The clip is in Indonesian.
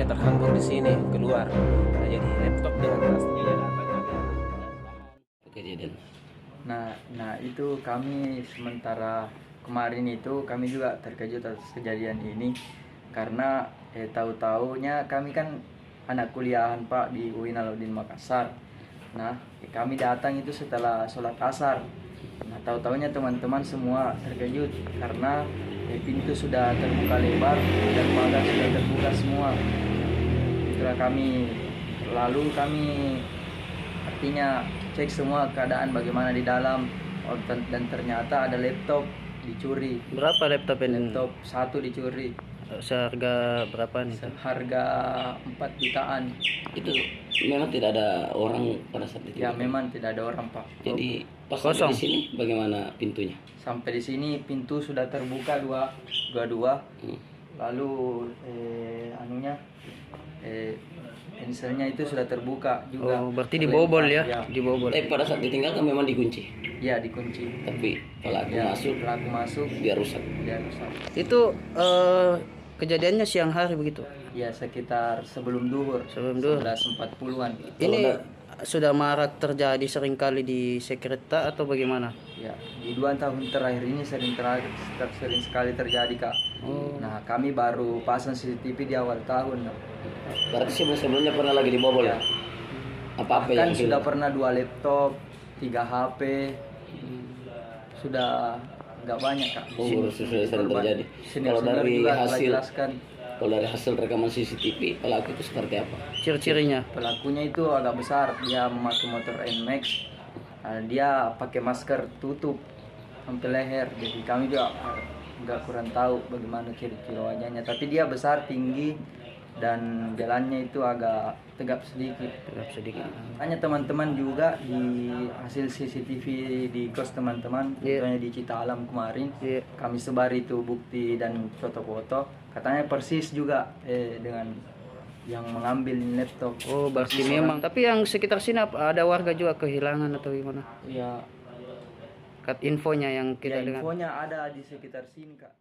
terhambur di sini keluar. Nah, jadi laptop dengan tasnya ya kejadian. Nah itu kami sementara kemarin itu kami juga terkejut atas kejadian ini karena tahu-taunya kami kan anak kuliahan Pak di UIN Alauddin Makassar. Nah kami datang itu setelah sholat asar. Nah tahu-taunya teman-teman semua terkejut karena pintu sudah terbuka lebar dan pagar sudah terbuka semua. Setelah kami artinya cek semua keadaan bagaimana di dalam dan ternyata ada laptop dicuri. Berapa laptop ini? Laptop 1 dicuri. seharga berapaan itu? Harga 4 jutaan. Itu memang tidak ada orang pada saat itu. Ya memang tidak ada orang Pak. Jadi pas Kosong. sampai di sini bagaimana pintunya? Sampai di sini pintu sudah terbuka dua. Lalu pensilnya itu sudah terbuka juga. Oh, berarti dibobol ya? Ya, Dibobol. Pada saat ditinggalkan memang dikunci, ya dikunci. tapi pelaku Ya, masuk pelaku masuk biar rusak. dia rusak. Itu kejadiannya siang hari begitu. Ya sekitar sebelum duhur. Sebelum duhur. 11.40-an. Ini sudah marak terjadi seringkali di Sekreta atau bagaimana? Ya, di 2 tahun terakhir ini sering sekali terjadi Kak. Nah, kami baru pasang CCTV di awal tahun. Berarti sebelumnya pernah lagi dibobol ya? Apa-apa Kan yang sudah hilang? pernah 2 laptop, 3 HP. Sudah nggak banyak Kak. Oh, sudah sering terjadi. Kalau Senior-senior dari juga telah hasil jelaskan. kalau dari hasil rekaman CCTV pelaku itu seperti apa? Ciri-cirinya? Pelakunya itu agak besar, dia memakai motor NMAX. Dia pakai masker tutup sampai leher. Jadi kami juga nggak kurang tahu bagaimana ciri-ciri wajahnya. Tapi dia besar, tinggi, dan jalannya itu agak tegap sedikit. Tegap sedikit. Hanya teman-teman juga di hasil CCTV di kos teman-teman, Iya. contohnya di Cita Alam kemarin, Iya. kami sebar itu bukti dan foto-foto. Katanya persis juga dengan yang mengambil laptop. Oh, berarti memang. Tapi yang sekitar sini ada warga juga kehilangan atau gimana? Ya, Kat infonya yang kita ya dengar. infonya ada di sekitar sini Kak.